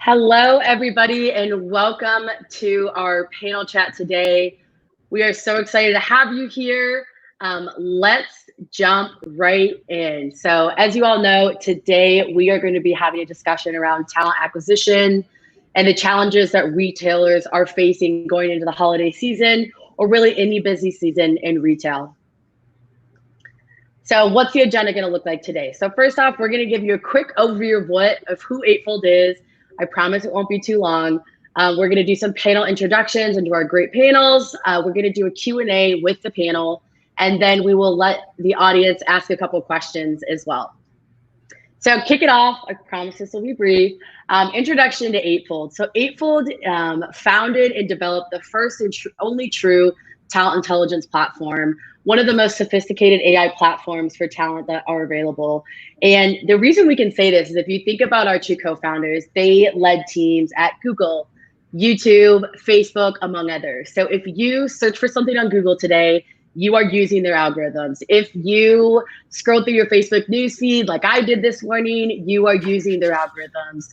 Hello, everybody, and welcome to our panel chat today. We are so excited to have you here. Let's jump right in. So as you all know, today we are going to be having a discussion around talent acquisition and the challenges that retailers are facing going into the holiday season, or really any busy season in retail. So what's the agenda going to look like today? So first off, we're going to give you a quick overview of who Eightfold is. I promise it won't be too long. We're going to do some panel introductions into our great panels. We're going to do a Q&A with the panel, and then we will let the audience ask a couple questions as well. So kick it off. I promise this will be brief. Introduction to Eightfold. So Eightfold founded and developed the first and only true talent intelligence platform, one of the most sophisticated AI platforms for talent that are available. And the reason we can say this is if you think about our two co-founders, they led teams at Google, YouTube, Facebook, among others. So if you search for something on Google today, you are using their algorithms. If you scroll through your Facebook newsfeed like I did this morning, you are using their algorithms.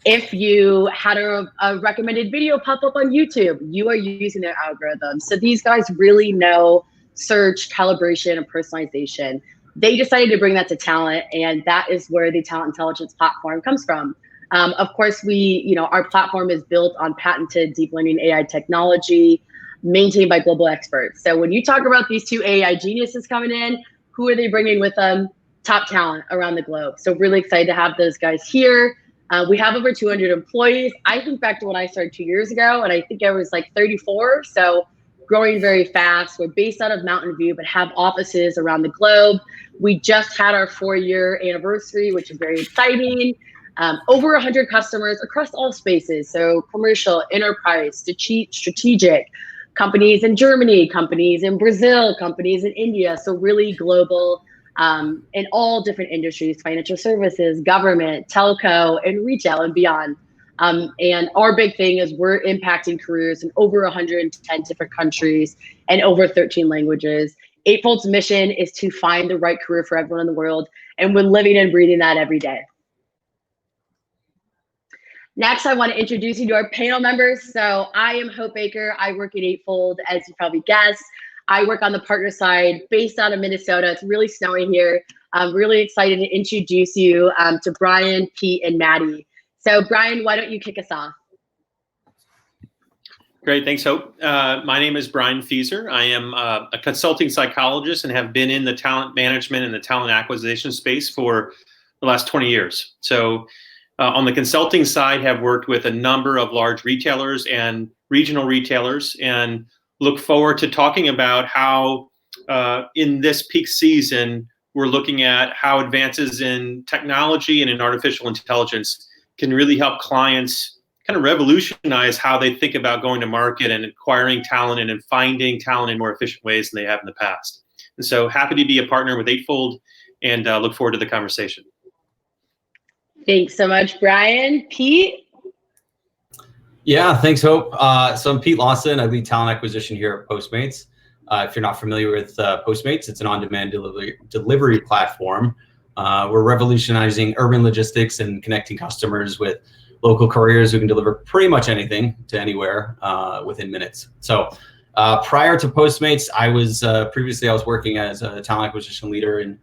If you had a recommended video pop up on YouTube, you are using their algorithms. So these guys really know search, calibration, and personalization. They decided to bring that to talent, and that is where the talent intelligence platform comes from. Of course, our platform is built on patented deep learning AI technology, maintained by global experts. So when you talk about these two AI geniuses coming in, who are they bringing with them? Top talent around the globe. So really excited to have those guys here. We have over 200 employees. I think back to when I started 2 years ago, and I think I was like 34. So growing very fast. We're based out of Mountain View, but have offices around the globe. We just had our 4-year anniversary, which is very exciting. Over 100 customers across all spaces. So commercial, enterprise, strategic, companies in Germany, companies in Brazil, companies in India. So really global. In all different industries, financial services, government, telco, and retail and beyond. And our big thing is we're impacting careers in over 110 different countries and over 13 languages. Eightfold's mission is to find the right career for everyone in the world, and we're living and breathing that every day. Next, I want to introduce you to our panel members. So I am Hope Baker. I work at Eightfold, as you probably guessed. I work on the partner side, based out of Minnesota. It's really snowy here. I'm really excited to introduce you to Brian, Pete, and Maddy. So Brian, why don't you kick us off? Great, thanks, Hope. My name is Brian Fieser. I am a consulting psychologist and have been in the talent management and the talent acquisition space for the last 20 years. So on the consulting side, have worked with a number of large retailers and regional retailers, and look forward to talking about how in this peak season, we're looking at how advances in technology and in artificial intelligence can really help clients kind of revolutionize how they think about going to market and acquiring talent and finding talent in more efficient ways than they have in the past. And so happy to be a partner with Eightfold, and look forward to the conversation. Thanks so much, Brian. Pete? Yeah, thanks, Hope. So I'm Pete Lawson. I lead talent acquisition here at Postmates. If you're not familiar with Postmates, it's an on-demand delivery platform. We're revolutionizing urban logistics and connecting customers with local couriers who can deliver pretty much anything to anywhere within minutes. So prior to Postmates, previously I was working as a talent acquisition leader in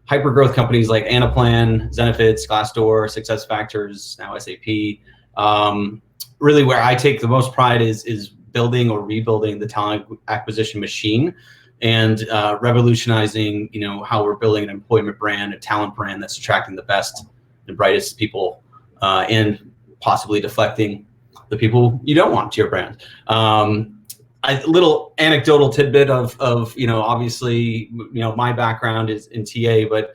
hyper-growth companies like Anaplan, Zenefits, Glassdoor, SuccessFactors, now SAP. Really where I take the most pride is building or rebuilding the talent acquisition machine and revolutionizing, how we're building an employment brand, a talent brand that's attracting the best and brightest people and possibly deflecting the people you don't want to your brand. A little anecdotal tidbit of obviously, my background is in TA, but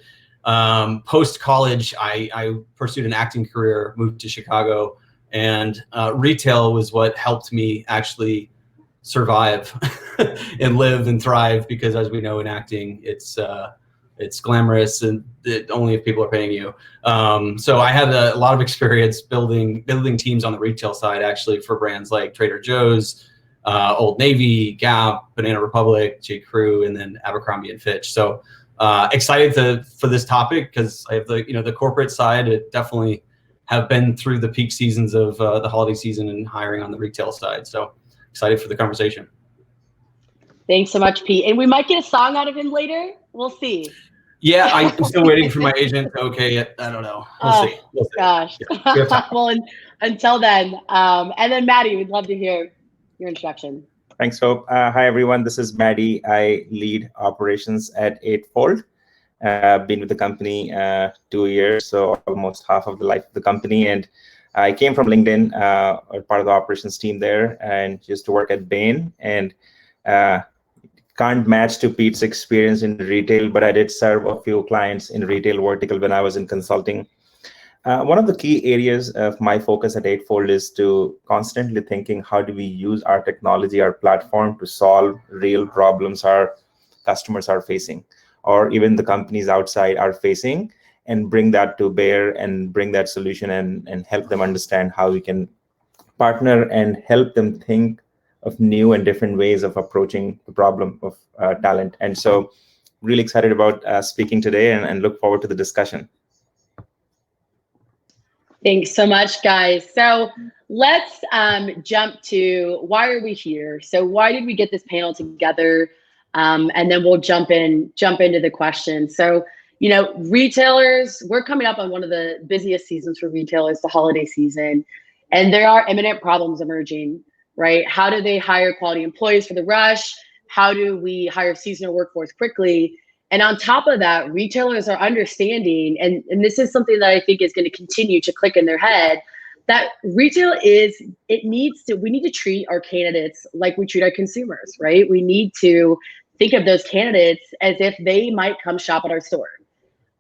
post-college, I pursued an acting career, moved to Chicago, and retail was what helped me actually survive and live and thrive, because as we know in acting, it's glamorous and only if people are paying you. So I had a lot of experience building teams on the retail side, actually, for brands like Trader Joe's, Old Navy, Gap, Banana Republic, J. Crew, and then Abercrombie and Fitch. So excited for this topic because I have the corporate side. It definitely have been through the peak seasons of the holiday season and hiring on the retail side. So excited for the conversation. Thanks so much, Pete. And we might get a song out of him later. We'll see. Yeah, I'm still waiting for my agent to okay it. I don't know. We'll see. We'll see. Gosh. Yeah, well, until then, and then Maddy, we'd love to hear your introduction. Thanks, Hope. Hi, everyone. This is Maddy. I lead operations at Eightfold. I've been with the company 2 years, so almost half of the life of the company. And I came from LinkedIn, part of the operations team there, and used to work at Bain. And can't match to Pete's experience in retail, but I did serve a few clients in retail vertical when I was in consulting. One of the key areas of my focus at Eightfold is to constantly thinking, how do we use our technology, our platform to solve real problems our customers are facing, or even the companies outside are facing, and bring that to bear and bring that solution and help them understand how we can partner and help them think of new and different ways of approaching the problem of talent. And so really excited about speaking today and look forward to the discussion. Thanks so much, guys. So let's jump to why are we here? So why did we get this panel together? And then we'll jump into the question. So, you know, retailers, we're coming up on one of the busiest seasons for retailers, the holiday season, and there are imminent problems emerging, right? How do they hire quality employees for the rush? How do we hire seasonal workforce quickly? And on top of that, retailers are understanding, and this is something that I think is going to continue to click in their head, that retail we need to treat our candidates like we treat our consumers, right? We need to think of those candidates as if they might come shop at our store.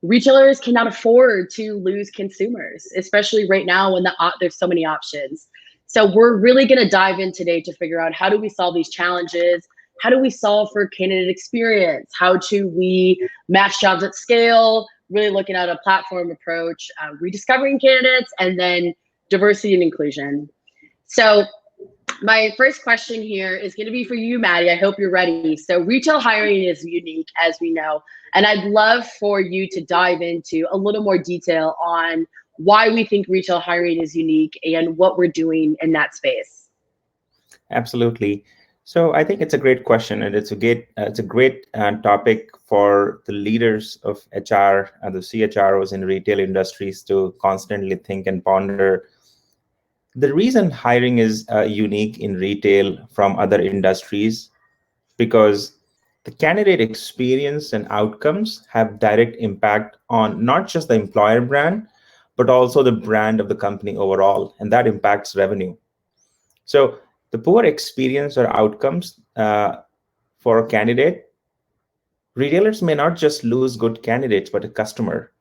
Retailers cannot afford to lose consumers, especially right now when there's so many options. So we're really going to dive in today to figure out, how do we solve these challenges? How do we solve for candidate experience? How do we match jobs at scale? Really looking at a platform approach, rediscovering candidates, and then diversity and inclusion. So my first question here is going to be for you, Maddy. I hope you're ready. So retail hiring is unique, as we know, and I'd love for you to dive into a little more detail on why we think retail hiring is unique and what we're doing in that space. Absolutely. So I think it's a great question, and it's a great topic for the leaders of HR and the CHROs in retail industries to constantly think and ponder. The reason hiring is unique in retail from other industries, because the candidate experience and outcomes have direct impact on not just the employer brand, but also the brand of the company overall, and that impacts revenue. So the poor experience or outcomes for a candidate, retailers may not just lose good candidates, but a customer.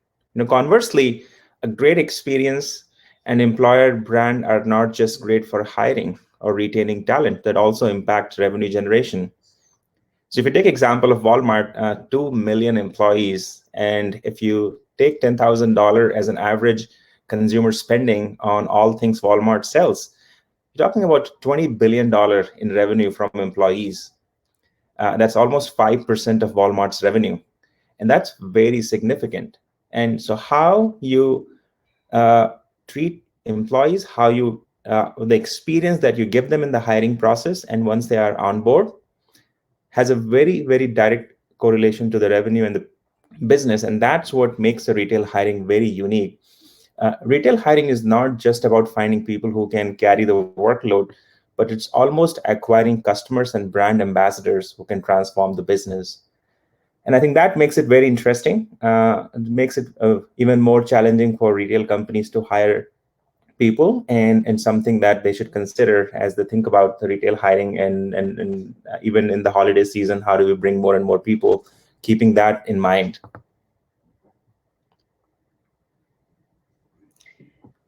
Conversely, a great experience and employer brand are not just great for hiring or retaining talent, that also impacts revenue generation. So if you take example of Walmart, 2 million employees, and if you take $10,000 as an average consumer spending on all things Walmart sells, you're talking about $20 billion in revenue from employees. That's almost 5% of Walmart's revenue. And that's very significant. And so how you treat employees, how you the experience that you give them in the hiring process, and once they are on board, has a very, very direct correlation to the revenue and the business. And that's what makes the retail hiring very unique. Retail hiring is not just about finding people who can carry the workload, but it's almost acquiring customers and brand ambassadors who can transform the business. And I think that makes it very interesting. It makes it even more challenging for retail companies to hire people, and something that they should consider as they think about the retail hiring, and even in the holiday season, how do we bring more and more people, keeping that in mind.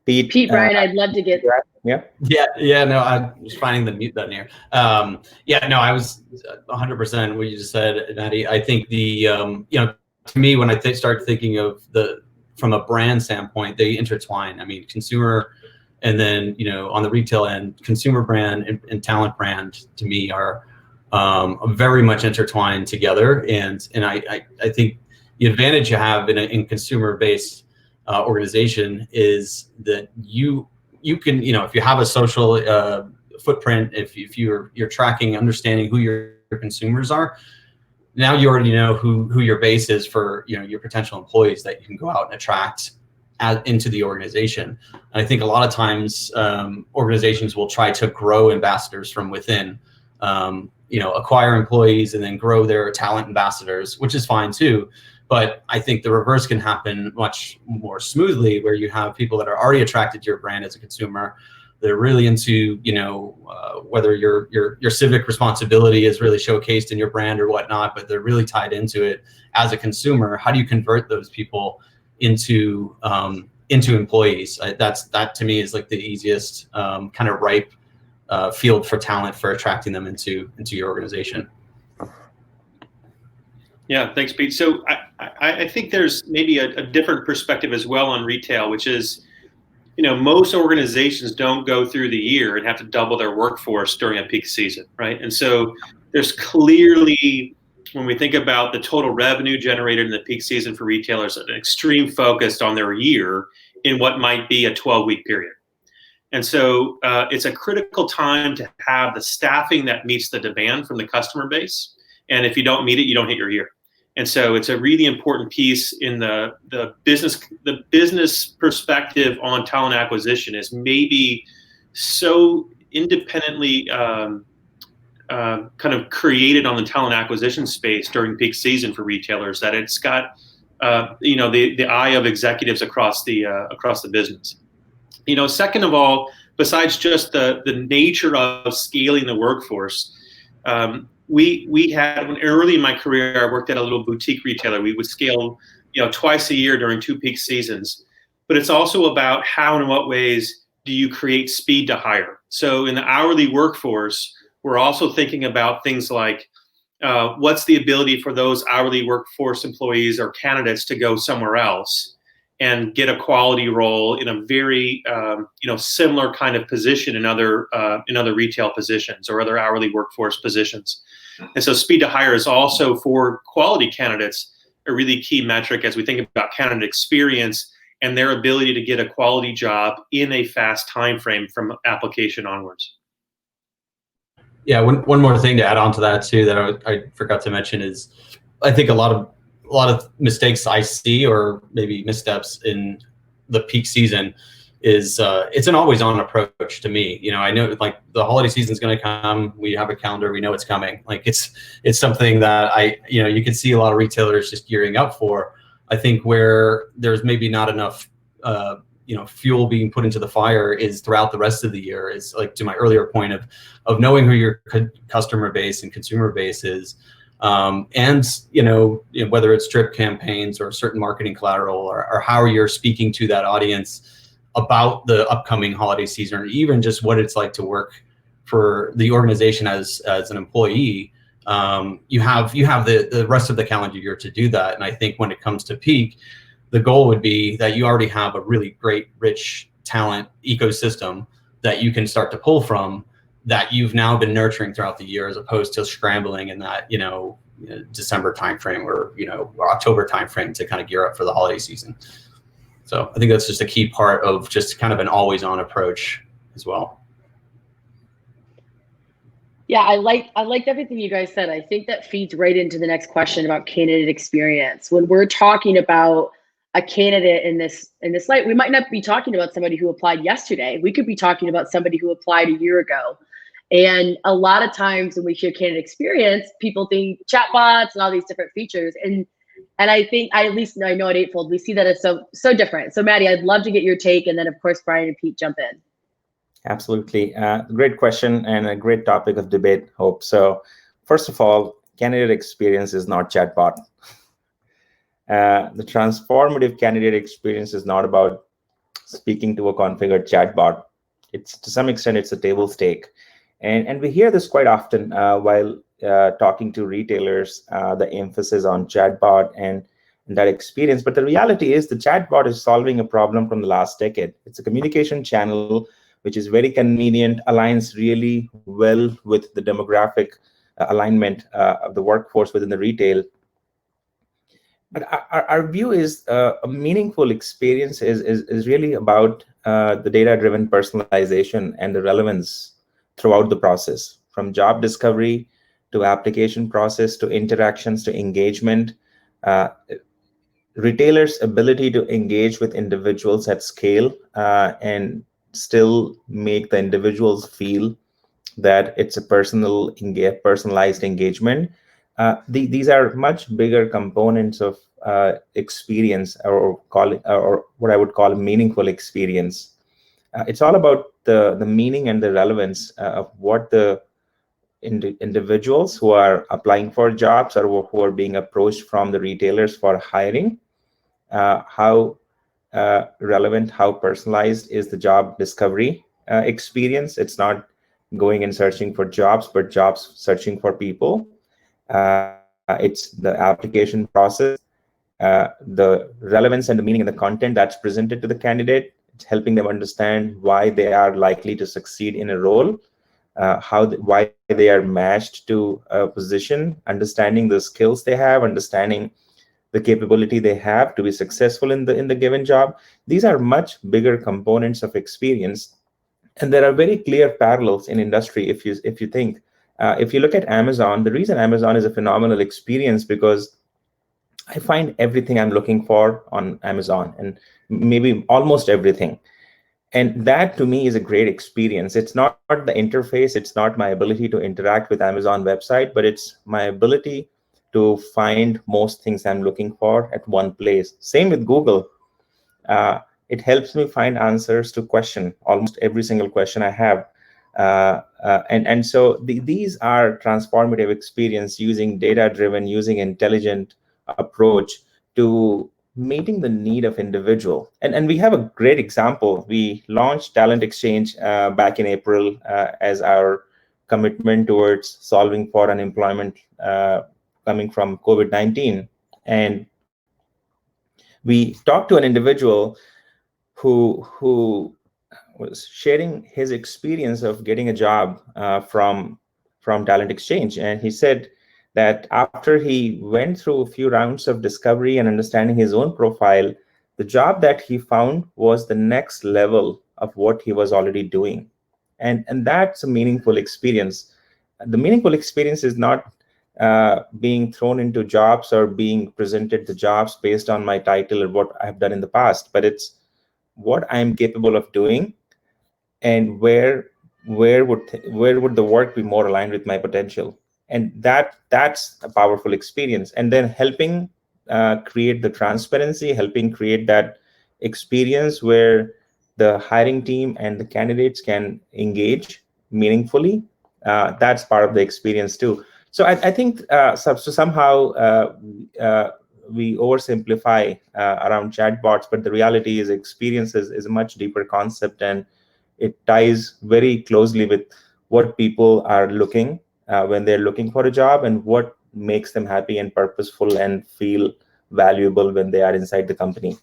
Pete, Brian, I'd love to get. Yeah. No, I was finding the mute button here. No, I was 100% what you just said, Maddy. I think to me, when I start thinking of from a brand standpoint, they intertwine. I mean, consumer, and then on the retail end, consumer brand and talent brand to me are very much intertwined together. And I think the advantage you have in consumer based organization is that you can, if you have a social footprint, if you're tracking, understanding who your consumers are, now you already know who your base is for your potential employees that you can go out and attract into the organization. And I think a lot of times organizations will try to grow ambassadors from within, acquire employees and then grow their talent ambassadors, which is fine too. But I think the reverse can happen much more smoothly, where you have people that are already attracted to your brand as a consumer. They're really into, whether your civic responsibility is really showcased in your brand or whatnot, but they're really tied into it as a consumer. How do you convert those people into employees? That to me is like the easiest kind of ripe field for talent for attracting them into your organization. Yeah, thanks, Pete. So I think there's maybe a different perspective as well on retail, which is, most organizations don't go through the year and have to double their workforce during a peak season, right? And so there's clearly, when we think about the total revenue generated in the peak season for retailers, an extreme focus on their year in what might be a 12-week period. And so it's a critical time to have the staffing that meets the demand from the customer base. And if you don't meet it, you don't hit your year. And so it's a really important piece in the business perspective on talent acquisition is maybe so independently kind of created on the talent acquisition space during peak season for retailers that it's got the eye of executives across the business. Second of all, besides just the nature of scaling the workforce, we had, when early in my career, I worked at a little boutique retailer. We would scale, twice a year during 2 peak seasons. But it's also about how and in what ways do you create speed to hire. So in the hourly workforce, we're also thinking about things like what's the ability for those hourly workforce employees or candidates to go somewhere else and get a quality role in a very similar kind of position in other retail positions or other hourly workforce positions. And so speed to hire is also, for quality candidates, a really key metric as we think about candidate experience and their ability to get a quality job in a fast time frame from application onwards. Yeah, one more thing to add on to that too that I forgot to mention is, I think a lot of mistakes I see, or maybe missteps in the peak season, is it's an always-on approach to me. I know, like, the holiday season is going to come. We have a calendar. We know it's coming. Like, it's something that you can see a lot of retailers just gearing up for. I think where there's maybe not enough fuel being put into the fire is throughout the rest of the year. Is, like, to my earlier point of knowing who your customer base and consumer base is. And whether it's drip campaigns or certain marketing collateral, or how you're speaking to that audience about the upcoming holiday season, or even just what it's like to work for the organization as an employee, you have the rest of the calendar year to do that. And I think when it comes to peak, the goal would be that you already have a really great, rich talent ecosystem that you can start to pull from, that you've now been nurturing throughout the year, as opposed to scrambling in that December timeframe or October timeframe to kind of gear up for the holiday season. So I think that's just a key part of just kind of an always-on approach as well. Yeah, I liked everything you guys said. I think that feeds right into the next question about candidate experience. When we're talking about a candidate in this light, we might not be talking about somebody who applied yesterday. We could be talking about somebody who applied a year ago. And a lot of times when we hear candidate experience, people think chatbots and all these different features. And I think, at least I know at Eightfold, we see that as so different. So Maddy, I'd love to get your take, and then of course Brian and Pete jump in. Absolutely. Great question and a great topic of debate, Hope. So first of all, candidate experience is not chatbot. The transformative candidate experience is not about speaking to a configured chatbot. It's, to some extent, it's a table stake. And we hear this quite often while talking to retailers, the emphasis on chatbot and that experience. But the reality is the chatbot is solving a problem from the last decade. It's a communication channel which is very convenient, aligns really well with the demographic alignment of the workforce within the retail. But our view is a meaningful experience is really about the data-driven personalization and the relevance throughout the process, from job discovery to application process to interactions to engagement. Retailers' ability to engage with individuals at scale and still make the individuals feel that it's a personalized engagement. These are much bigger components of experience, or call it, or what I would call a meaningful experience. It's all about the meaning and the relevance of what the individuals who are applying for jobs or who are being approached from the retailers for hiring, how relevant, how personalized is the job discovery experience. It's not going and searching for jobs, but jobs searching for people. It's the application process, the relevance and the meaning and the content that's presented to the candidate. It's helping them understand why they are likely to succeed in a role, why they are matched to a position, understanding the skills they have, understanding the capability they have to be successful in the given job. These are much bigger components of experience, and there are very clear parallels in industry. If you think, if you look at Amazon, the reason Amazon is a phenomenal experience because I find everything I'm looking for on Amazon, and maybe almost everything. And that to me is a great experience. It's not the interface, it's not my ability to interact with Amazon website, but it's my ability to find most things I'm looking for at one place. Same with Google. It helps me find answers to almost every single question I have. And so these are transformative experience using data-driven, using intelligent approach to meeting the need of individual. And we have a great example. We launched Talent Exchange back in April as our commitment towards solving for unemployment coming from COVID-19. And we talked to an individual who was sharing his experience of getting a job from Talent Exchange. And he said that after he went through a few rounds of discovery and understanding his own profile, the job that he found was the next level of what he was already doing. And that's a meaningful experience. The meaningful experience is not being thrown into jobs or being presented the jobs based on my title or what I've done in the past, but it's what I'm capable of doing and where would the work be more aligned with my potential. And that's a powerful experience. And then helping create the transparency, helping create that experience where the hiring team and the candidates can engage meaningfully. That's part of the experience too. So I think somehow we oversimplify around chatbots, but the reality is experience is a much deeper concept, and it ties very closely with what people are looking when they're looking for a job and what makes them happy and purposeful and feel valuable when they are inside the company.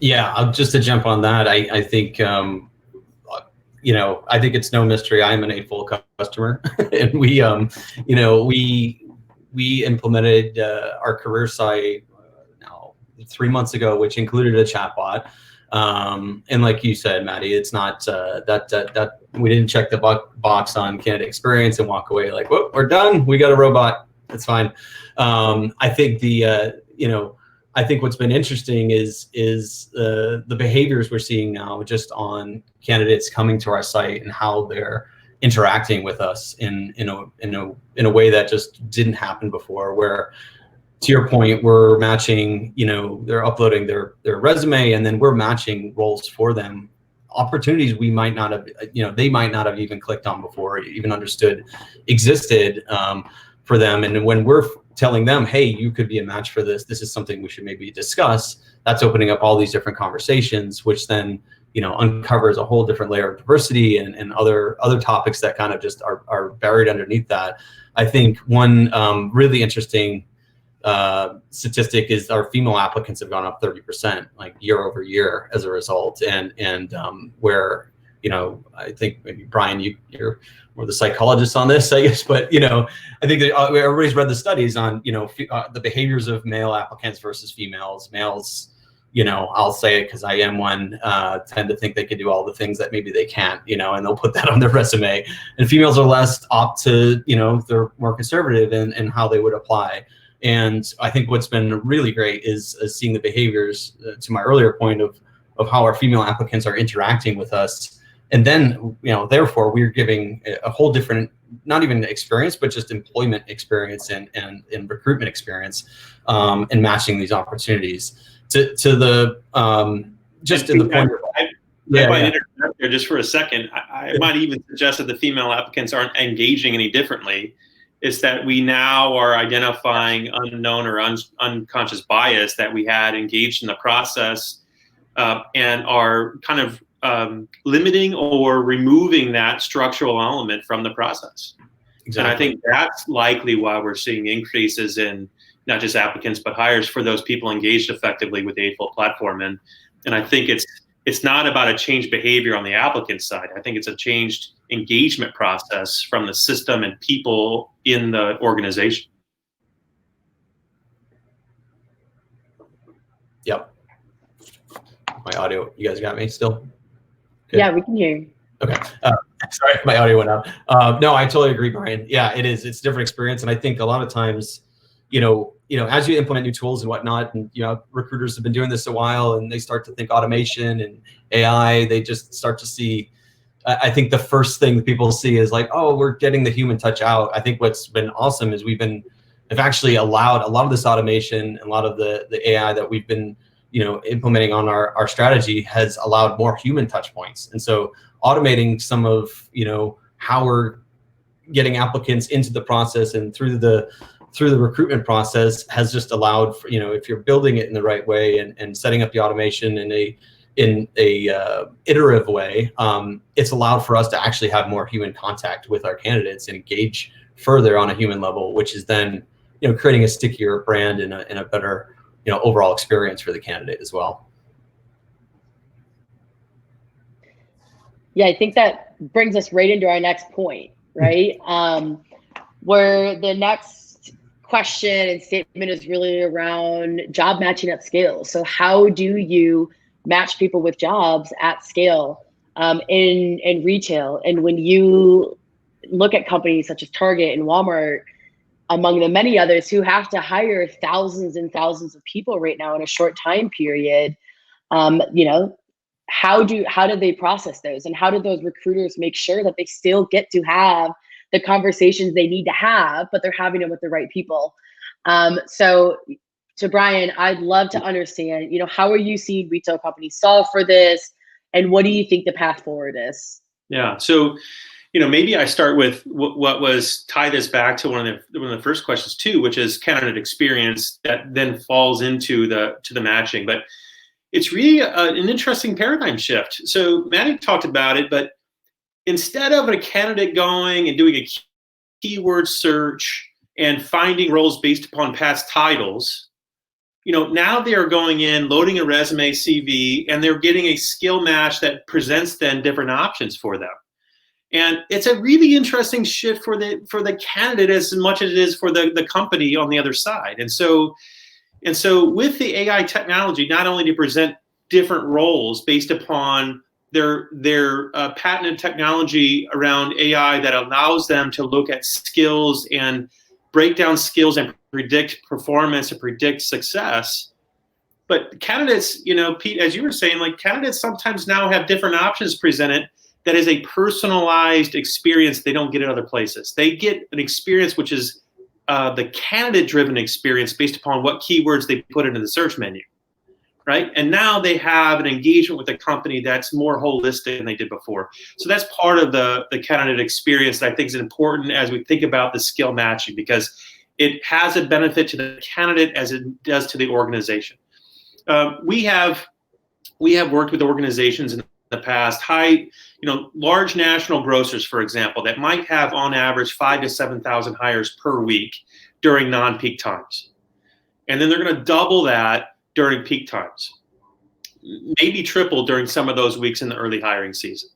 Yeah, just to jump on that, I think, I think it's no mystery I'm an Eightfold customer, and we implemented our career site now 3 months ago, which included a chatbot. And like you said, Maddy, it's not that we didn't check the box on candidate experience and walk away like, whoop, we're done. We got a robot. It's fine. I think I think what's been interesting is the behaviors we're seeing now just on candidates coming to our site and how they're interacting with us in a way that just didn't happen before, where, to your point, we're matching, they're uploading their resume, and then we're matching roles for them, opportunities we might not have, they might not have even clicked on before, even understood existed for them. And when we're telling them, hey, you could be a match for this, this is something we should maybe discuss, that's opening up all these different conversations, which then uncovers a whole different layer of diversity and other topics that kind of just are buried underneath that. I think one really interesting statistic is our female applicants have gone up 30%, like year over year as a result, and where I think maybe Brian, you're more the psychologist on this, I guess, but I think that everybody's read the studies on the behaviors of male applicants versus females. Males, I'll say it because I am one, tend to think they can do all the things that maybe they can't, and they'll put that on their resume. And females are less opt to, they're more conservative in how they would apply. And I think what's been really great is seeing the behaviors, to my earlier point of how our female applicants are interacting with us. And then, therefore, we're giving a whole different, not even experience, but just employment experience and recruitment experience, and matching these opportunities to the just in the point. I might interrupt there just for a second. I might even suggest that the female applicants aren't engaging any differently. It's that we now are identifying unknown or unconscious bias that we had engaged in the process, and are kind of limiting or removing that structural element from the process. Exactly. And I think that's likely why we're seeing increases in not just applicants, but hires for those people engaged effectively with the Eightfold platform. And I think it's not about a changed behavior on the applicant side. I think it's a changed engagement process from the system and people in the organization. Yep. My audio, you guys got me still? Good. Yeah, we can hear you. Okay. Sorry, my audio went out. No, I totally agree, Brian. Yeah, it is. It's a different experience. And I think a lot of times, as you implement new tools and whatnot, and, recruiters have been doing this a while and they start to think automation and AI, they just start to see, I think the first thing that people see is like, oh, we're getting the human touch out. I think what's been awesome is we've actually allowed a lot of this automation and a lot of the AI that we've been implementing on our strategy has allowed more human touch points. And so automating some of, how we're getting applicants into the process and through the recruitment process has just allowed for, if you're building it in the right way and setting up the automation in a iterative way, it's allowed for us to actually have more human contact with our candidates and engage further on a human level, which is then, creating a stickier brand and a better, overall experience for the candidate as well. Yeah, I think that brings us right into our next point, right? Where the next question and statement is really around job matching at scale. So how do you match people with jobs at scale in retail? And when you look at companies such as Target and Walmart, among the many others who have to hire thousands and thousands of people right now in a short time period, how do they process those, and how do those recruiters make sure that they still get to have the conversations they need to have, but they're having them with the right people? So to Brian, I'd love to understand, how are you seeing retail companies solve for this, and what do you think the path forward is? Yeah, so maybe I start with what was tie this back to one of the first questions too, which is candidate experience that then falls into the matching. But it's really an interesting paradigm shift. So Maddy talked about it, but instead of a candidate going and doing a keyword search and finding roles based upon past titles, now they are going in, loading a resume CV, and they're getting a skill match that presents then different options for them. And it's a really interesting shift for the candidate as much as it is for the company on the other side. And so with the AI technology, not only to present different roles based upon their patented technology around AI that allows them to look at skills and break down skills and predict performance and predict success. But candidates, Pete, as you were saying, like candidates sometimes now have different options presented that is a personalized experience they don't get at other places. They get an experience which is the candidate-driven experience based upon what keywords they put into the search menu, right? And now they have an engagement with a company that's more holistic than they did before. So that's part of the candidate experience that I think is important as we think about the skill matching, because it has a benefit to the candidate as it does to the organization. We have worked with organizations in the past, large national grocers, for example, that might have on average 5,000 to 7,000 hires per week during non-peak times. And then they're going to double that during peak times, maybe triple during some of those weeks in the early hiring season.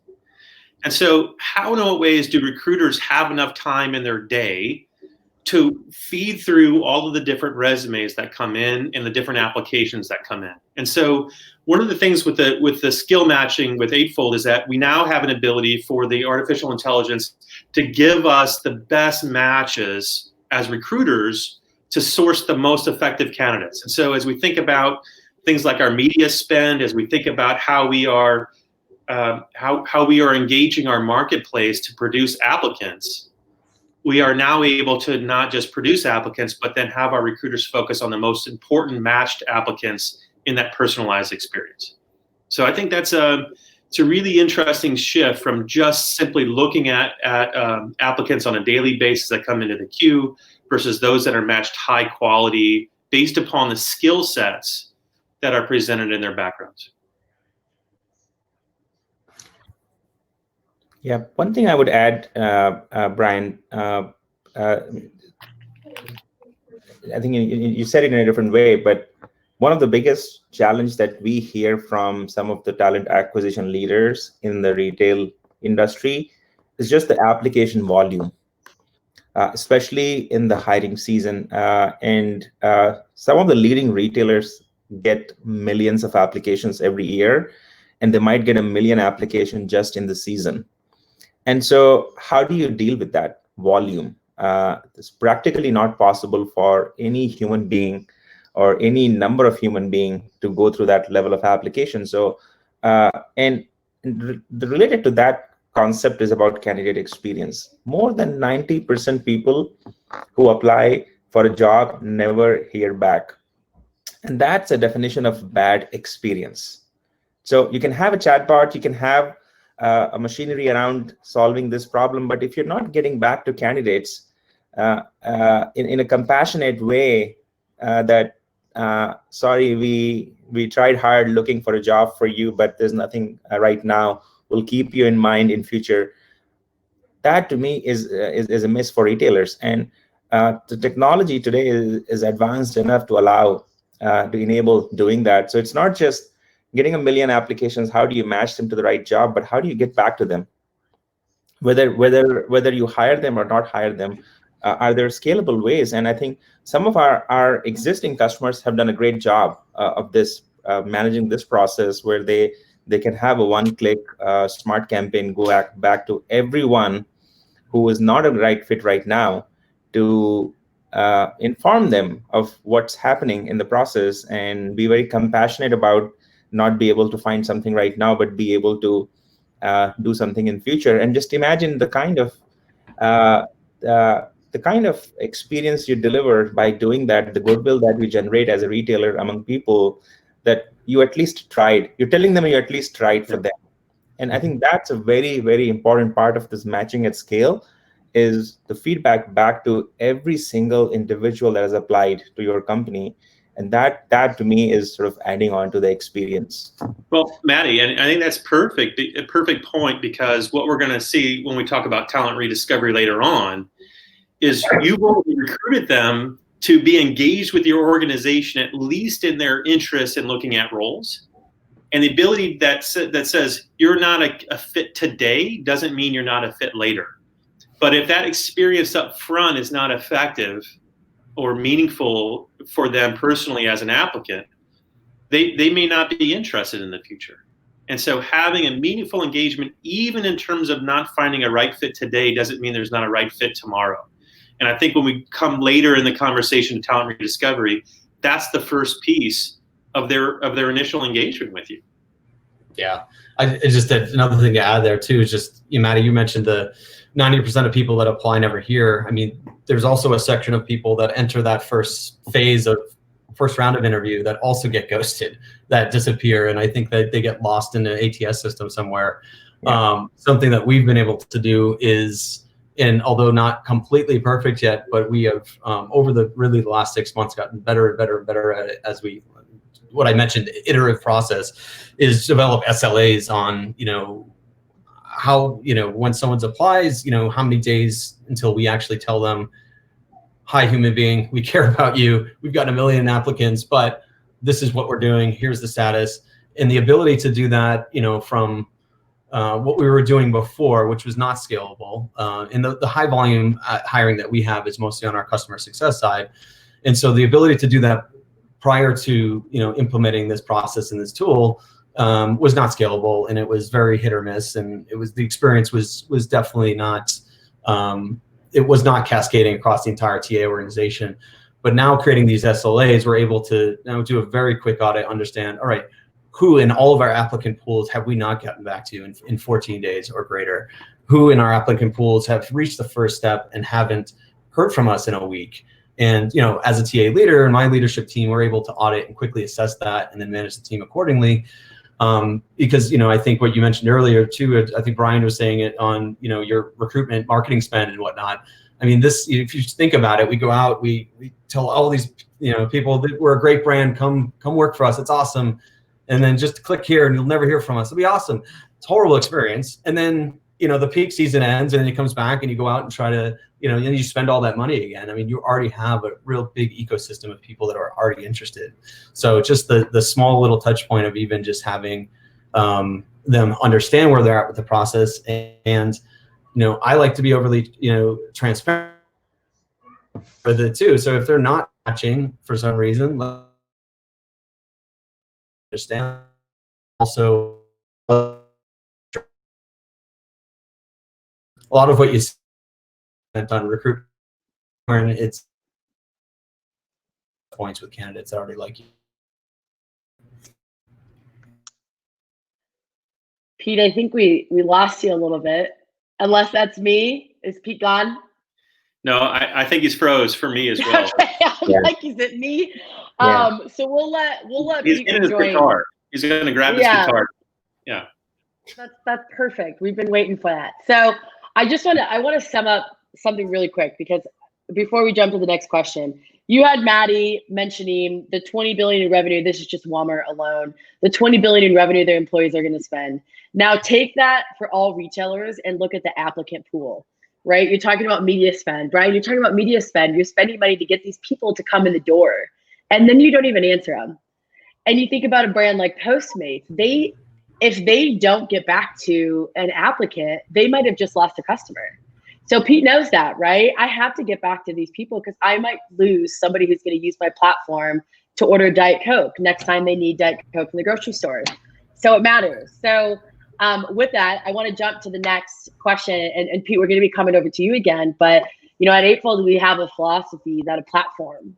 And so how in what ways do recruiters have enough time in their day to feed through all of the different resumes that come in and the different applications that come in? And so one of the things with the skill matching with Eightfold is that we now have an ability for the artificial intelligence to give us the best matches as recruiters to source the most effective candidates. And so as we think about things like our media spend, as we think about how we are engaging our marketplace to produce applicants, we are now able to not just produce applicants, but then have our recruiters focus on the most important matched applicants in that personalized experience. So I think it's a really interesting shift from just simply looking at applicants on a daily basis that come into the queue versus those that are matched high quality based upon the skill sets that are presented in their backgrounds. Yeah, one thing I would add, Brian, I think you said it in a different way, but one of the biggest challenge that we hear from some of the talent acquisition leaders in the retail industry is just the application volume, especially in the hiring season. And some of the leading retailers get millions of applications every year, and they might get 1 million applications just in the season. And so how do you deal with that volume? It's practically not possible for any human being or any number of human beings to go through that level of application. So, and related to that concept is about candidate experience. More than 90% people who apply for a job never hear back. And that's a definition of bad experience. So you can have a chatbot, you can have a machinery around solving this problem, but if you're not getting back to candidates in a compassionate way, that sorry, we tried hard looking for a job for you, but there's nothing right now, we'll keep you in mind in future. That to me is a miss for retailers. And the technology today is advanced enough to allow to enable doing that. So it's not just getting 1 million applications, how do you match them to the right job, but how do you get back to them? Whether you hire them or not hire them, are there scalable ways? And I think some of our existing customers have done a great job of this, managing this process where they can have a one-click smart campaign go back to everyone who is not a right fit right now to inform them of what's happening in the process and be very compassionate about not be able to find something right now, but be able to do something in future. And just imagine the kind of experience you deliver by doing that, the goodwill that we generate as a retailer among people, that you at least tried. You're telling them you at least tried for them. And I think that's a very, very important part of this matching at scale, is the feedback back to every single individual that has applied to your company. And that to me is sort of adding on to the experience. Well, Maddy, and I think that's a perfect point, because what we're going to see when we talk about talent rediscovery later on is you've already recruited them to be engaged with your organization, at least in their interest in looking at roles. And the ability that says you're not a fit today doesn't mean you're not a fit later. But if that experience up front is not effective or meaningful for them personally as an applicant, they may not be interested in the future. And so having a meaningful engagement, even in terms of not finding a right fit today, doesn't mean there's not a right fit tomorrow. And I think when we come later in the conversation to talent rediscovery, that's the first piece of their initial engagement with you. Yeah, it's just that another thing to add there too is just, Maddy, you mentioned the 90% of people that apply never hear. I mean, there's also a section of people that enter that first round of interview that also get ghosted, that disappear, and I think that they get lost in the ATS system somewhere. Yeah. Something that we've been able to do is, and although not completely perfect yet, but we have over the last 6 months gotten better and better and better at it, as what I mentioned, iterative process, is develop SLAs on, how, when someone applies, how many days until we actually tell them, hi, human being, we care about you. We've got 1 million applicants, but this is what we're doing. Here's the status. And the ability to do that, from what we were doing before, which was not scalable. And the high volume hiring that we have is mostly on our customer success side. And so the ability to do that prior to implementing this process and this tool was not scalable, and it was very hit or miss. And the experience was definitely not, it was not cascading across the entire TA organization. But now creating these SLAs, we're able to now do a very quick audit, understand, all right, who in all of our applicant pools have we not gotten back to in 14 days or greater? Who in our applicant pools have reached the first step and haven't heard from us in a week? And as a TA leader and my leadership team, we're able to audit and quickly assess that and then manage the team accordingly. Because I think what you mentioned earlier too, I think Brian was saying it on your recruitment marketing spend and whatnot. I mean, this, if you think about it, we go out, we tell all these people that we're a great brand, come work for us, it's awesome. And then just click here and you'll never hear from us. It'll be awesome. It's a horrible experience. And then, the peak season ends and then it comes back and you go out and try to, and you spend all that money again. I mean, you already have a real big ecosystem of people that are already interested. So just the small little touch point of even just having them understand where they're at with the process. And I like to be overly, transparent with it too. So if they're not matching for some reason, understand. Also, a lot of what you spent on recruitment, it's points with candidates that already like you. Pete, I think we lost you a little bit. Unless that's me. Is Pete gone? No, I think he's froze for me as well. Okay, I'm like, is it me? Yeah. So we'll let He's Pete in his join. guitar. He's going to grab his guitar. Yeah. That's perfect. We've been waiting for that. So I want to sum up something really quick, because before we jump to the next question, you had Maddy mentioning the 20 billion in revenue. This is just Walmart alone. The 20 billion in revenue their employees are going to spend. Now take that for all retailers and look at the applicant pool, right? You're talking about media spend, Brian. You're talking about media spend. You're spending money to get these people to come in the door, and then you don't even answer them. And you think about a brand like Postmates, if they don't get back to an applicant, they might have just lost a customer. So Pete knows that, right? I have to get back to these people because I might lose somebody who's going to use my platform to order Diet Coke next time they need Diet Coke in the grocery store. So it matters. So with that, I want to jump to the next question. And Pete, we're going to be coming over to you again. But at Eightfold, we have a philosophy that a platform,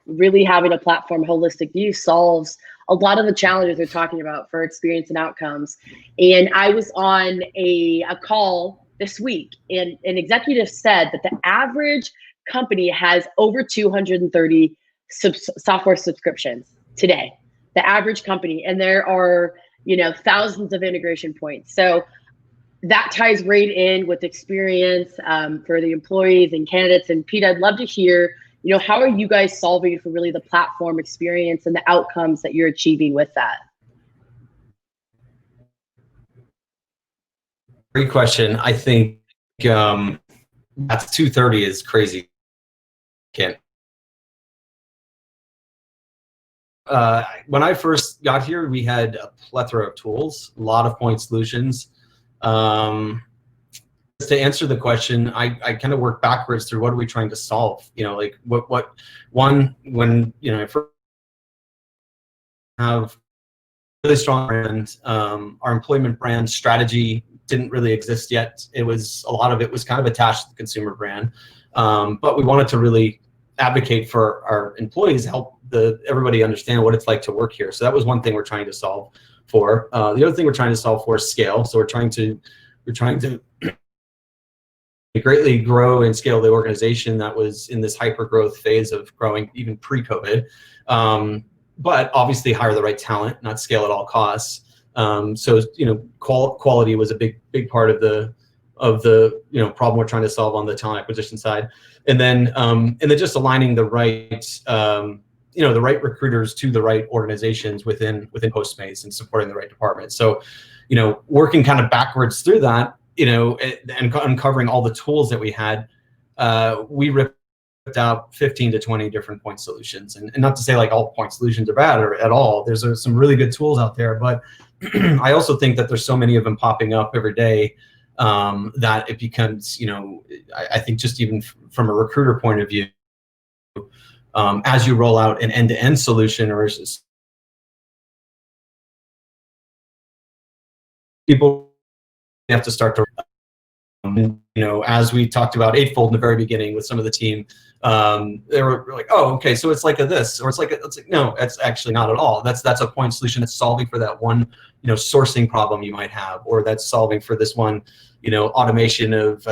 really having a platform holistic view, solves a lot of the challenges we're talking about for experience and outcomes. And I was on a call this week, and an executive said that the average company has over 230 software subscriptions today, the average company, and there are thousands of integration points. So that ties right in with experience for the employees and candidates. And Pete, I'd love to hear, how are you guys solving for really the platform experience and the outcomes that you're achieving with that? Great question. I think that's 230 is crazy. When I first got here, we had a plethora of tools, a lot of point solutions. To answer the question, I kind of work backwards through what are we trying to solve? When I first have really strong brand, our employment brand strategy didn't really exist yet. A lot of it was kind of attached to the consumer brand, but we wanted to really advocate for our employees, help everybody understand what it's like to work here. So that was one thing we're trying to solve for. The other thing we're trying to solve for is scale. So we're trying to greatly grow and scale the organization that was in this hyper growth phase of growing even pre-COVID. But obviously hire the right talent, not scale at all costs. So quality was a big part of the problem we're trying to solve on the talent acquisition side, and then just aligning the right the right recruiters to the right organizations within Postmates and supporting the right departments. So working kind of backwards through that, and uncovering all the tools that we had, we ripped out 15 to 20 different point solutions. And not to say like all point solutions are bad or at all. There's some really good tools out there, but I also think that there's so many of them popping up every day that it becomes, I think just even from a recruiter point of view, as you roll out an end-to-end solution, or people have to start to, as we talked about Eightfold in the very beginning with some of the team, they were like, oh, okay, so it's like this, or it's like no, it's actually not at all. That's a point solution that's solving for that one, sourcing problem you might have, or that's solving for this one, automation of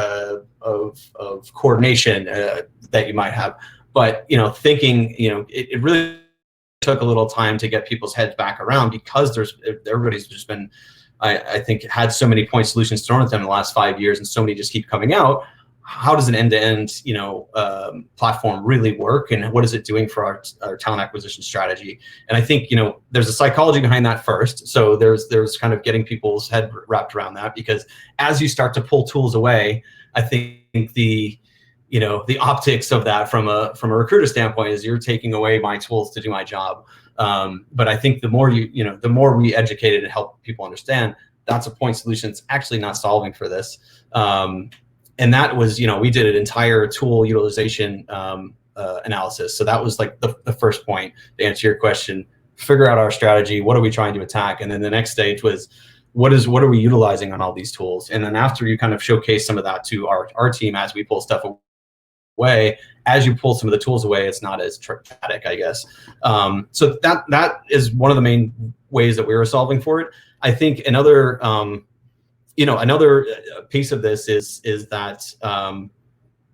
coordination that you might have. But thinking, it really took a little time to get people's heads back around, because everybody's just been, I think, had so many point solutions thrown at them in the last 5 years, and so many just keep coming out. How does an end-to-end, platform really work, and what is it doing for our talent acquisition strategy? And I think, there's a psychology behind that first. So there's kind of getting people's head wrapped around that, because as you start to pull tools away, I think the optics of that from a recruiter standpoint is you're taking away my tools to do my job. But I think the more the more we educate it and help people understand, that's a point solution that's actually not solving for this. And that was, we did an entire tool utilization analysis. So that was like the first point to answer your question. Figure out our strategy. What are we trying to attack? And then the next stage was, what are we utilizing on all these tools? And then after you kind of showcase some of that to our team as we pull stuff away, as you pull some of the tools away, it's not as traumatic, I guess. So that is one of the main ways that we were solving for it. I think another piece of this is that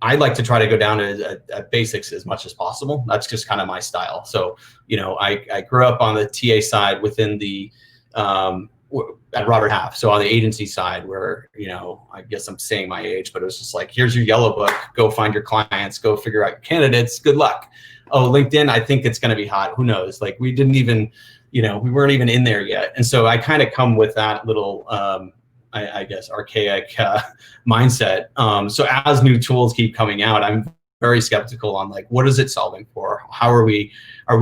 I like to try to go down to basics as much as possible. That's just kind of my style. So, I grew up on the TA side within the at Robert Half. So on the agency side, where, I guess I'm saying my age, but it was just like, here's your yellow book, go find your clients, go figure out your candidates, good luck. Oh, LinkedIn, I think it's going to be hot. Who knows? Like, we didn't even, we weren't even in there yet. And so I kind of come with that little, I guess, archaic mindset. So as new tools keep coming out, I'm very skeptical on, like, what is it solving for? How are we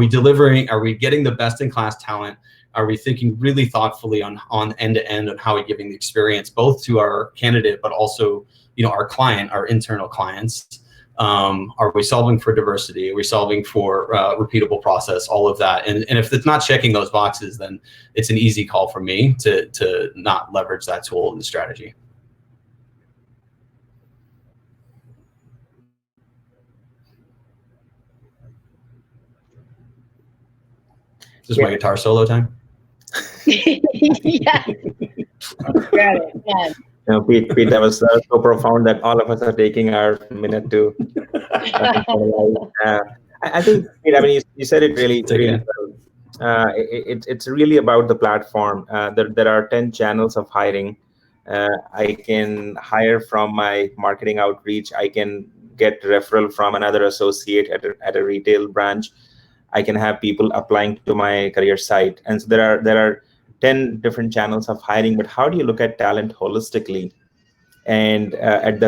delivering? Are we getting the best in class talent? Are we thinking really thoughtfully on end to end on how we're giving the experience both to our candidate, but also, our client, our internal clients? Are we solving for diversity? Are we solving for repeatable process? All of that. And if it's not checking those boxes, then it's an easy call for me to not leverage that tool in the strategy. Is this my guitar solo time? Yeah. Got it. Yeah. Pete, that was so profound that all of us are taking our minute to. I think, Pete, I mean, you said it really well. It's really about the platform. There are 10 channels of hiring. I can hire from my marketing outreach. I can get referral from another associate at a retail branch. I can have people applying to my career site. And so there are 10 different channels of hiring, but how do you look at talent holistically? And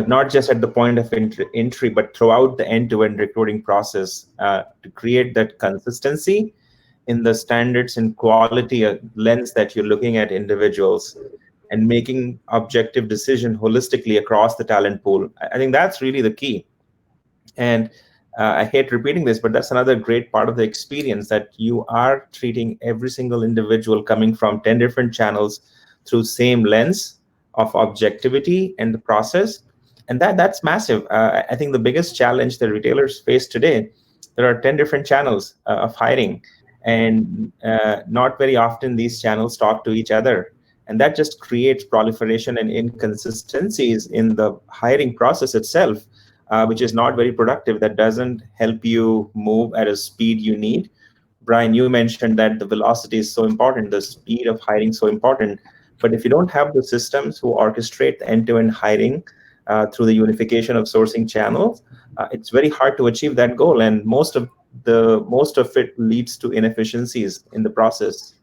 not just at the point of entry, but throughout the end-to-end recruiting process, to create that consistency in the standards and quality lens that you're looking at individuals and making objective decision holistically across the talent pool. I think that's really the key. And I hate repeating this, but that's another great part of the experience, that you are treating every single individual coming from 10 different channels through same lens of objectivity and the process. And that's massive. I think the biggest challenge that retailers face today, there are 10 different channels of hiring, and not very often these channels talk to each other. And that just creates proliferation and inconsistencies in the hiring process itself, which is not very productive. That doesn't help you move at a speed you need. Brian, you mentioned that the velocity is so important, the speed of hiring so important. But if you don't have the systems who orchestrate the end-to-end hiring through the unification of sourcing channels, it's very hard to achieve that goal. And most of it leads to inefficiencies in the process.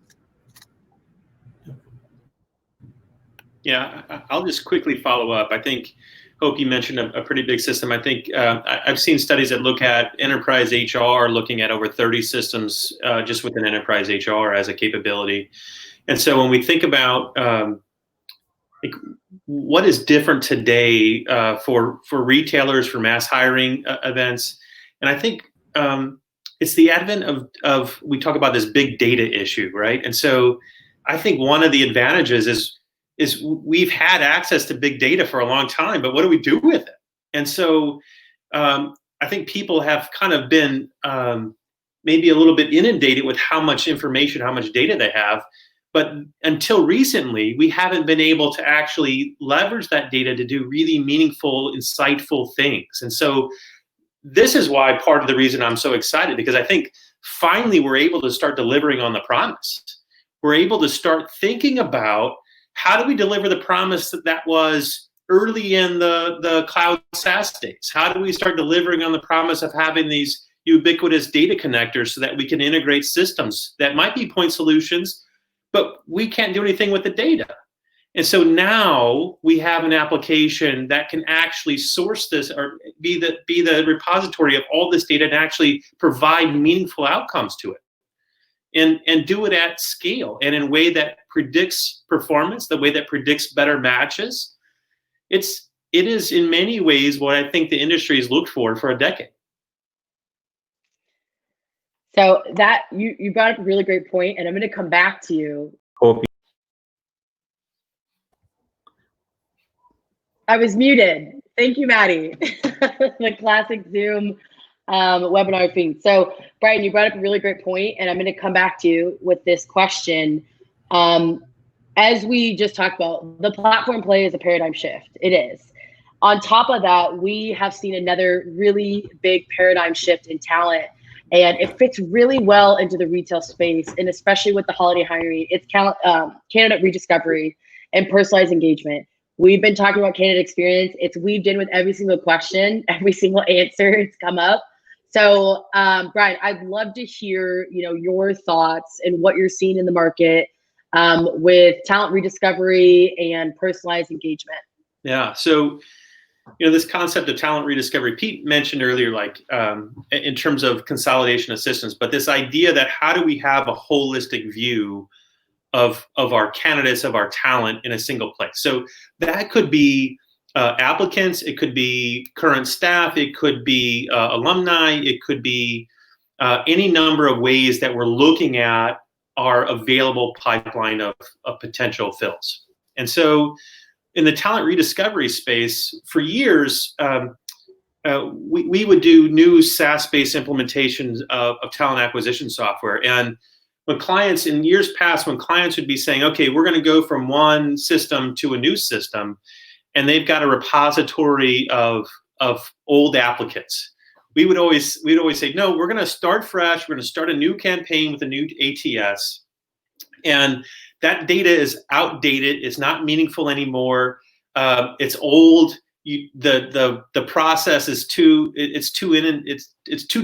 Yeah, I'll just quickly follow up. I think Hope, you mentioned a pretty big system. I think I've seen studies that look at enterprise HR, looking at over 30 systems just within enterprise HR as a capability. And so when we think about like what is different today for retailers, for mass hiring events, and I think it's the advent of we talk about this big data issue, right? And so I think one of the advantages is we've had access to big data for a long time, but what do we do with it? And so I think people have kind of been maybe a little bit inundated with how much information, how much data they have. But until recently, we haven't been able to actually leverage that data to do really meaningful, insightful things. And so this is why part of the reason I'm so excited, because I think finally we're able to start delivering on the promise. We're able to start thinking about how do we deliver the promise that was early in the cloud SaaS days? How do we start delivering on the promise of having these ubiquitous data connectors so that we can integrate systems that might be point solutions, but we can't do anything with the data? And so now we have an application that can actually source this or be the repository of all this data and actually provide meaningful outcomes to it. And do it at scale and in a way that predicts performance, the way that predicts better matches. It is in many ways what I think the industry has looked for a decade. So that you brought up a really great point, and I'm going to come back to you. Hope. I was muted. Thank you, Maddy. The classic Zoom webinar thing. So Brian, you brought up a really great point, and I'm going to come back to you with this question. As we just talked about, the platform play is a paradigm shift. It is. On top of that, we have seen another really big paradigm shift in talent, and it fits really well into the retail space, and especially with the holiday hiring. It's candidate rediscovery and personalized engagement. We've been talking about candidate experience. It's weaved in with every single question, every single answer it's come up. So, Brian, I'd love to hear, your thoughts and what you're seeing in the market with talent rediscovery and personalized engagement. Yeah. So, this concept of talent rediscovery, Pete mentioned earlier, like in terms of consolidation of systems, but this idea that how do we have a holistic view of our candidates, of our talent in a single place? So that could be applicants, it could be current staff, it could be alumni, it could be any number of ways that we're looking at our available pipeline of potential fills. And so in the talent rediscovery space, for years, we would do new SaaS-based implementations of talent acquisition software. And when clients, in years past, when clients would be saying, okay, we're going to go from one system to a new system, and they've got a repository of old applicants, we'd always say, no, we're going to start fresh. We're going to start a new campaign with a new ATS. And that data is outdated. It's not meaningful anymore. It's old. The process is too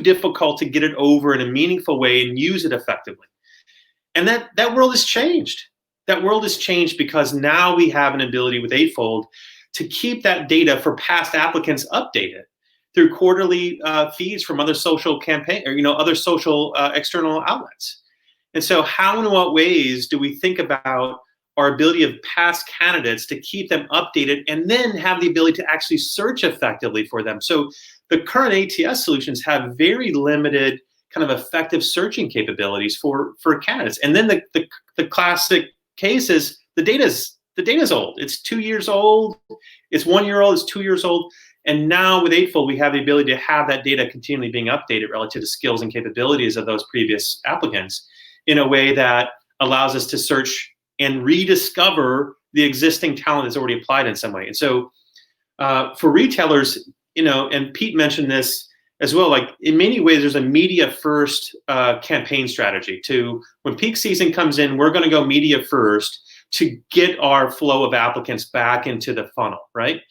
difficult to get it over in a meaningful way and use it effectively. And that world has changed. That world has changed because now we have an ability with Eightfold to keep that data for past applicants updated through quarterly feeds from other social campaign or other social external outlets. And so how and in what ways do we think about our ability of past candidates to keep them updated and then have the ability to actually search effectively for them? So the current ATS solutions have very limited kind of effective searching capabilities for candidates. And then the classic case is the data's old. It's 2 years old. It's 1 year old. It's 2 years old. And now with Eightfold, we have the ability to have that data continually being updated relative to skills and capabilities of those previous applicants in a way that allows us to search and rediscover the existing talent that's already applied in some way. And so for retailers, and Pete mentioned this as well, like in many ways, there's a media first campaign strategy to when peak season comes in, we're going to go media first to get our flow of applicants back into the funnel, right?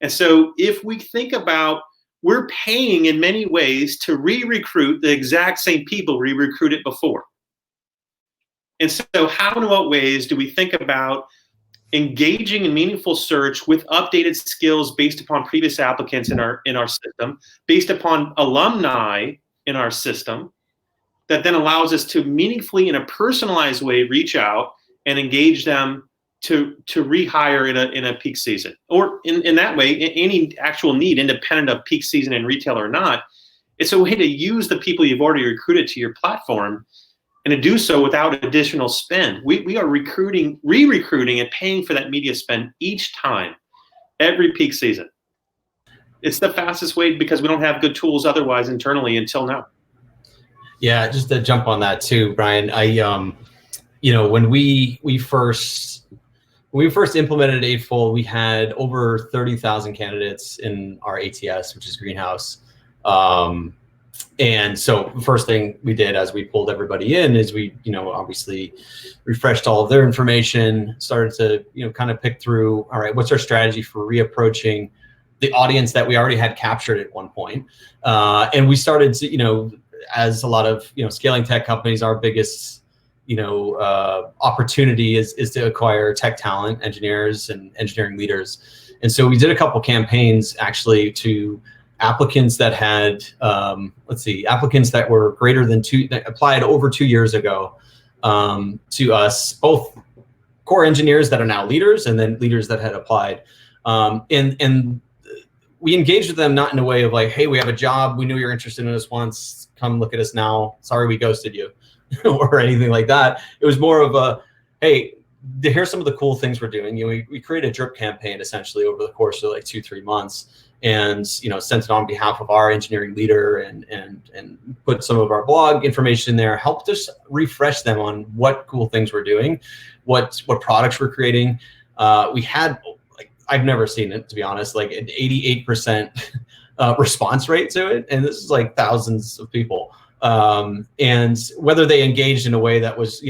And so if we think about, we're paying in many ways to re-recruit the exact same people we recruited before. And so how and what ways do we think about engaging in meaningful search with updated skills based upon previous applicants in our system, based upon alumni in our system, that then allows us to meaningfully, in a personalized way, reach out and engage them to rehire in a peak season, or in that way, any actual need, independent of peak season in retail or not. It's a way to use the people you've already recruited to your platform, and to do so without additional spend. We are recruiting, re-recruiting, and paying for that media spend each time, every peak season. It's the fastest way because we don't have good tools otherwise internally until now. Yeah, just to jump on that too, Brian. When we first implemented Eightfold, we had over 30,000 candidates in our ATS, which is Greenhouse. And so the first thing we did as we pulled everybody in is we, obviously refreshed all of their information, started to, kind of pick through, all right, what's our strategy for reapproaching the audience that we already had captured at one point. And we started to, as a lot of, scaling tech companies, our biggest, opportunity is to acquire tech talent, engineers and engineering leaders. And so we did a couple campaigns actually to applicants that had, applicants that were greater than that applied over 2 years ago to us, both core engineers that are now leaders and then leaders that had applied. And we engaged with them not in a way of like, hey, we have a job, we knew you were interested in us once, come look at us now, sorry we ghosted you, or anything like that. It was more of a, hey, here's some of the cool things we're doing. We created a drip campaign essentially over the course of like 2-3 months, and sent it on behalf of our engineering leader and put some of our blog information in there, helped us refresh them on what cool things we're doing, what products we're creating. We had, like, I've never seen it, to be honest, like an 88% response rate to it, and this is like thousands of people. And whether they engaged in a way that was,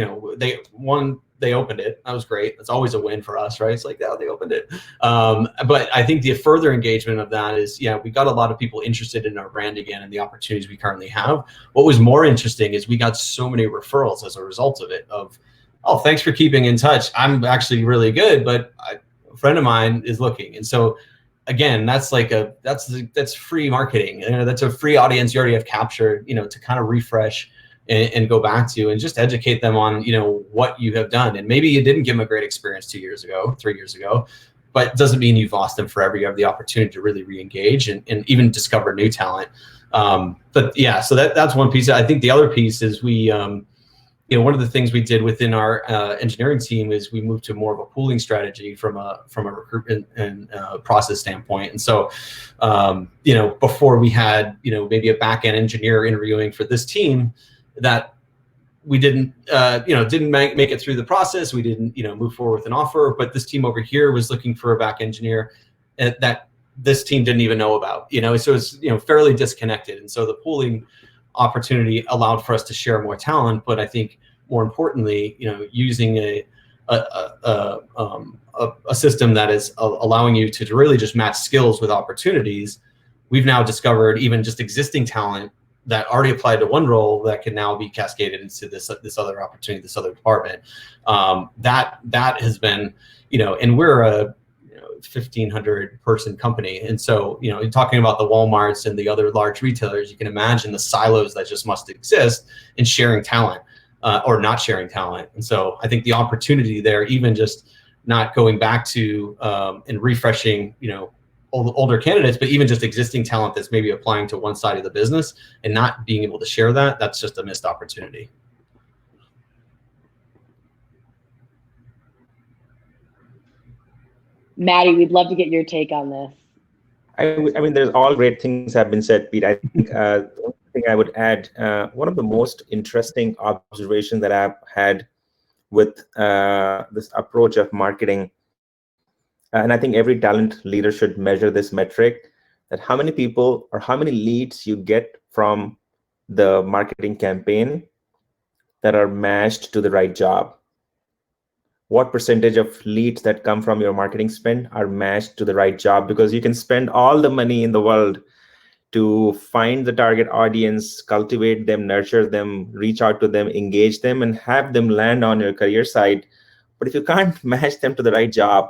they opened it. That was great. That's always a win for us, right? It's like, yeah, they opened it. But I think the further engagement of that is, we got a lot of people interested in our brand again and the opportunities we currently have. What was more interesting is we got so many referrals as a result of it of, oh, thanks for keeping in touch. I'm actually really good, but a friend of mine is looking. And so again, that's like that's free marketing. That's a free audience you already have captured, to kind of refresh and go back to and just educate them on, what you have done. And maybe you didn't give them a great experience 2 years ago, 3 years ago, but it doesn't mean you've lost them forever. You have the opportunity to really re-engage and even discover new talent. But yeah, so that's one piece. I think the other piece is we, one of the things we did within our engineering team is we moved to more of a pooling strategy from a recruitment and process standpoint. And so, before we had, maybe a back-end engineer interviewing for this team that we didn't make it through the process. We didn't, move forward with an offer, but this team over here was looking for a back engineer that this team didn't even know about, so it's, fairly disconnected. And so the pooling opportunity allowed for us to share more talent, but I think more importantly, using a system that is allowing you to really just match skills with opportunities. We've now discovered even just existing talent that already applied to one role that can now be cascaded into this other opportunity, this other department. That has been, and we're a 1,500 person company. And so, you're talking about the Walmarts and the other large retailers, you can imagine the silos that just must exist in sharing talent or not sharing talent. And so I think the opportunity there, even just not going back to and refreshing, older candidates, but even just existing talent that's maybe applying to one side of the business and not being able to share that's just a missed opportunity. Maddy, we'd love to get your take on this. I mean, there's all great things have been said, Pete. I think the only thing I would add, one of the most interesting observations that I've had with this approach of marketing, and I think every talent leader should measure this metric, that how many people or how many leads you get from the marketing campaign that are matched to the right job. What percentage of leads that come from your marketing spend are matched to the right job? Because you can spend all the money in the world to find the target audience, cultivate them, nurture them, reach out to them, engage them, and have them land on your career site. But if you can't match them to the right job,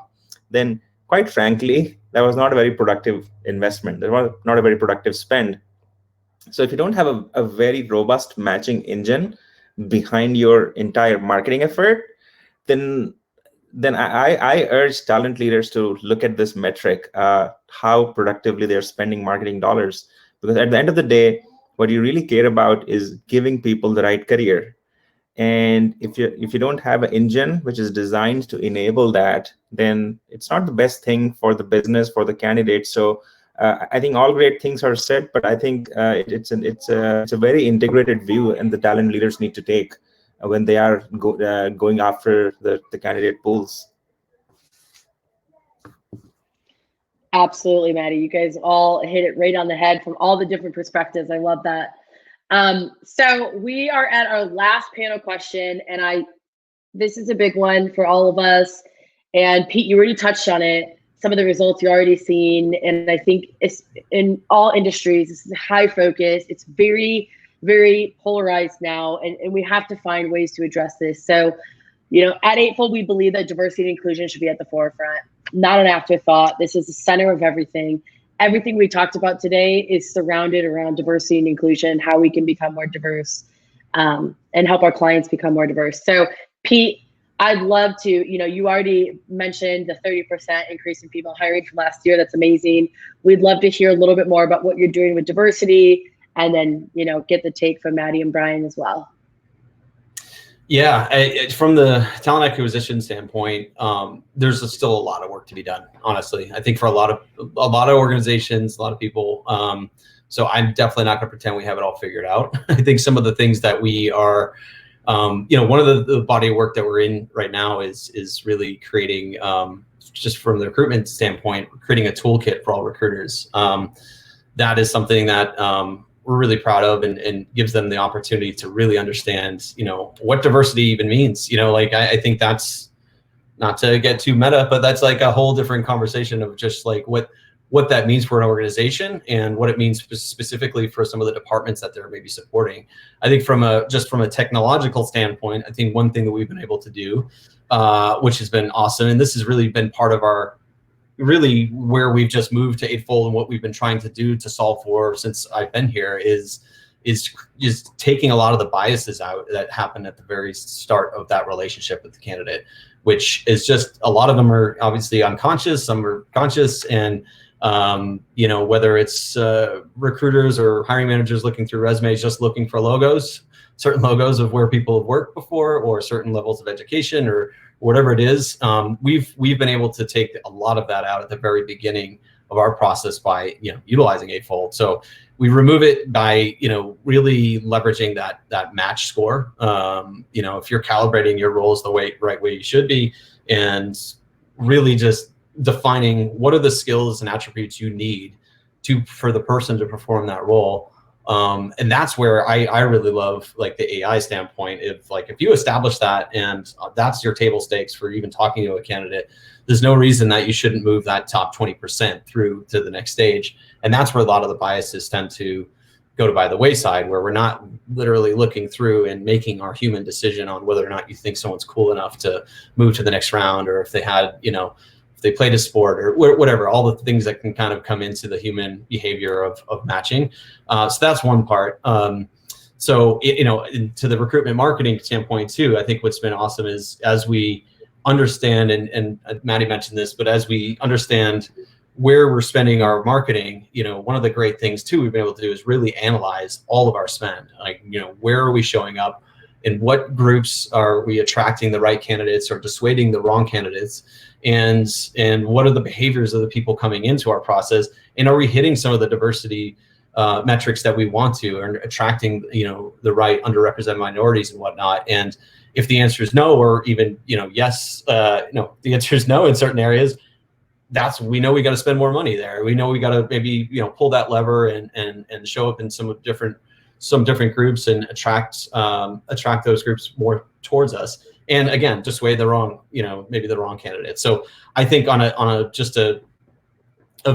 then quite frankly, that was not a very productive investment. That was not a very productive spend. So if you don't have a very robust matching engine behind your entire marketing effort, then I urge talent leaders to look at this metric, how productively they're spending marketing dollars. Because at the end of the day, what you really care about is giving people the right career. And if you don't have an engine which is designed to enable that, then it's not the best thing for the business, for the candidate. So I think all great things are said, but I think it's a very integrated view, and the talent leaders need to take when they are going after the candidate pools. Absolutely, Maddy. You guys all hit it right on the head from all the different perspectives. I love that. So we are at our last panel question, and this is a big one for all of us. And Pete, you already touched on it. Some of the results you've already seen, and I think it's in all industries. This is a high focus. It's very, very polarized now, and we have to find ways to address this. So, at Eightfold, we believe that diversity and inclusion should be at the forefront, not an afterthought. This is the center of everything. Everything we talked about today is surrounded around diversity and inclusion, how we can become more diverse and help our clients become more diverse. So, Pete, I'd love to, you already mentioned the 30% increase in female hiring from last year. That's amazing. We'd love to hear a little bit more about what you're doing with diversity, and then, get the take from Maddy and Brian as well. Yeah, from the talent acquisition standpoint, there's still a lot of work to be done. Honestly, I think for a lot of organizations, a lot of people. So I'm definitely not going to pretend we have it all figured out. I think some of the things that we are, one of the body of work that we're in right now is really creating, just from the recruitment standpoint, creating a toolkit for all recruiters. That is something that we're really proud of, and gives them the opportunity to really understand, what diversity even means. I think that's, not to get too meta, but that's like a whole different conversation of just like what that means for an organization and what it means specifically for some of the departments that they're maybe supporting. I think from a technological standpoint, I think one thing that we've been able to do, which has been awesome, and this has really been part of really where we've just moved to Eightfold, and what we've been trying to do to solve for since I've been here is just taking a lot of the biases out that happen at the very start of that relationship with the candidate, which is just, a lot of them are obviously unconscious, some are conscious, and whether it's recruiters or hiring managers looking through resumes, just looking for certain logos of where people have worked before, or certain levels of education, or whatever it is. We've been able to take a lot of that out at the very beginning of our process by utilizing Eightfold. So we remove it by really leveraging that match score. If you're calibrating your roles the right way you should be, and really just defining what are the skills and attributes you need for the person to perform that role. And that's where I really love like the AI standpoint. If you establish that, and that's your table stakes for even talking to a candidate, there's no reason that you shouldn't move that top 20% through to the next stage. And that's where a lot of the biases tend to go by the wayside, where we're not literally looking through and making our human decision on whether or not you think someone's cool enough to move to the next round, or if they had, if they played a sport or whatever, all the things that can kind of come into the human behavior of matching. So that's one part. So, to the recruitment marketing standpoint too, I think what's been awesome is, as we understand, and Maddy mentioned this, but as we understand where we're spending our marketing, one of the great things too we've been able to do is really analyze all of our spend. Like, where are we showing up? In what groups are we attracting the right candidates or dissuading the wrong candidates? And what are the behaviors of the people coming into our process? And are we hitting some of the diversity metrics that we want to, or attracting, the right underrepresented minorities and whatnot? And if the answer is no, or even, yes, the answer is no in certain areas, we know we got to spend more money there. We know we got to maybe, pull that lever and show up in some different groups and attract those groups more towards us. And again, dissuade the wrong, maybe the wrong candidate. So I think on a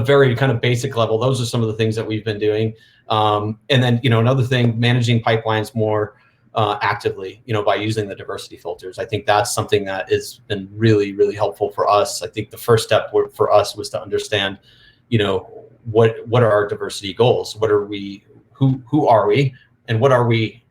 very kind of basic level, those are some of the things that we've been doing. And then, another thing, managing pipelines more actively, by using the diversity filters. I think that's something that has been really, really helpful for us. I think the first step for us was to understand, what are our diversity goals? What are we, who are we, and what are we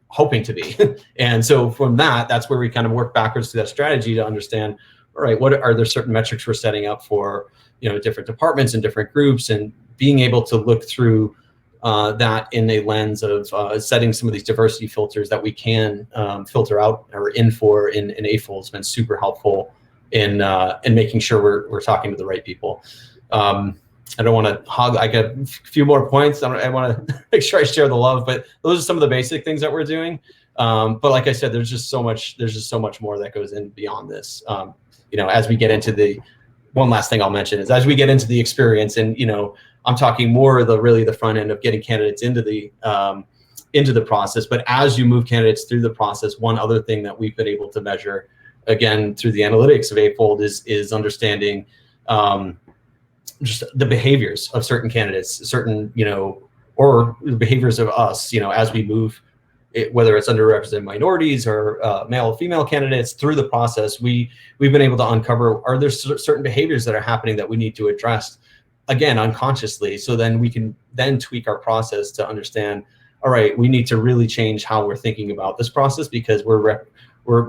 hoping to be? And so from that's where we kind of work backwards to that strategy to understand, all right, what are there certain metrics we're setting up for, different departments and different groups, and being able to look through that in a lens of setting some of these diversity filters that we can filter out or in Eightfold has been super helpful in making sure we're talking to the right people. I don't want to hog. I got a few more points. I want to make sure I share the love, but those are some of the basic things that we're doing. But like I said, there's just so much more that goes in beyond this. As we get into one last thing I'll mention is as we get into the experience, and I'm talking more the front end of getting candidates into the process. But as you move candidates through the process, one other thing that we've been able to measure, again through the analytics of Eightfold, is understanding just the behaviors of certain candidates, or the behaviors of us, as we move, whether it's underrepresented minorities or male or female candidates through the process, we've been able to uncover, are there certain behaviors that are happening that we need to address, again, unconsciously. So then we can then tweak our process to understand, all right, we need to really change how we're thinking about this process, because we're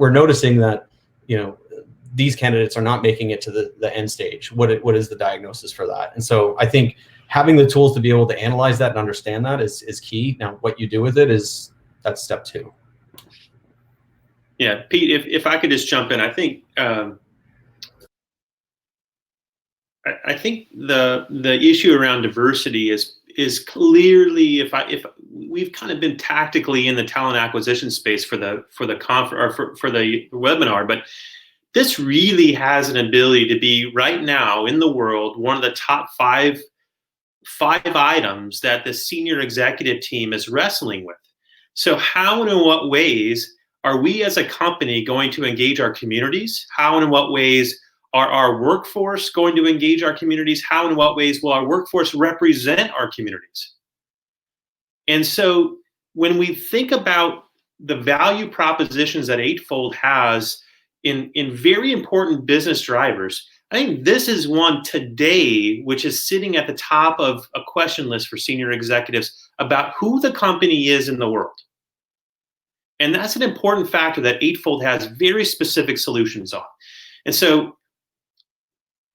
noticing that, these candidates are not making it to the end stage. What is the diagnosis for that? And so I think having the tools to be able to analyze that and understand that is key. Now, what you do with it that's step 2. Yeah, Pete, if I could just jump in, I think I think the issue around diversity is clearly, if we've kind of been tactically in the talent acquisition space for the webinar, but this really has an ability to be right now in the world one of the top five items that the senior executive team is wrestling with. So how and in what ways are we as a company going to engage our communities? How and in what ways are our workforce going to engage our communities? How and in what ways will our workforce represent our communities? And so when we think about the value propositions that Eightfold has in very important business drivers, I think this is one today which is sitting at the top of a question list for senior executives about who the company is in the world. And that's an important factor that Eightfold has very specific solutions on. And so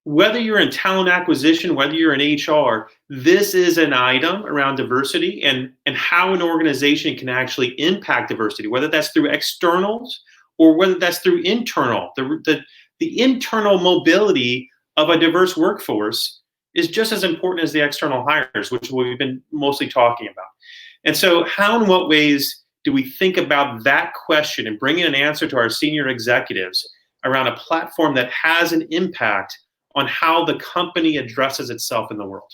whether you're in talent acquisition, whether you're in HR, this is an item around diversity and how an organization can actually impact diversity, whether that's through externals or whether that's through internal. The internal mobility of a diverse workforce is just as important as the external hires, which we've been mostly talking about. And so how and what ways do we think about that question and bring in an answer to our senior executives around a platform that has an impact on how the company addresses itself in the world?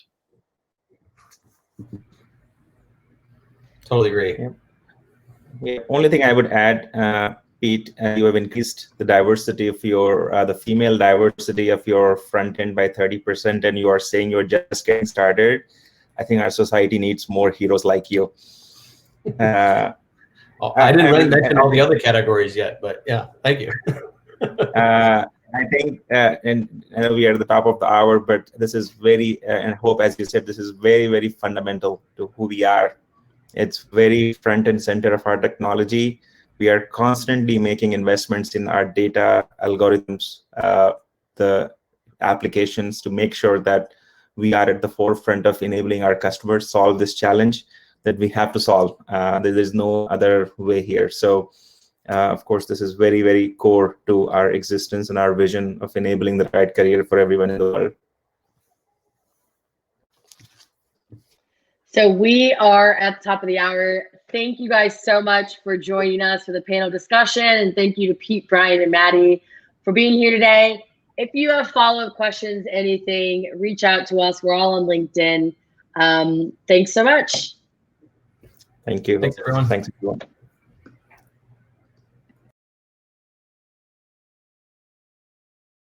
Totally agree. Yeah. Only thing I would add, Pete, you have increased the diversity of the female diversity of your front end by 30%, and you are saying you're just getting started. I think our society needs more heroes like you. I didn't really mention all the other categories yet, but yeah, thank you. I think, and I know we are at the top of the hour, but this is very, and Hope, as you said, this is very, very fundamental to who we are. It's very front and center of our technology. We are constantly making investments in our data algorithms, the applications, to make sure that we are at the forefront of enabling our customers solve this challenge that we have to solve. There's no other way here. So, of course, this is very, very core to our existence and our vision of enabling the right career for everyone in the world. So we are at the top of the hour. Thank you guys so much for joining us for the panel discussion. And thank you to Pete, Brian, and Maddy for being here today. If you have follow-up questions, anything, reach out to us. We're all on LinkedIn. Thanks so much. Thank you. Thanks, everyone. Thanks, everyone.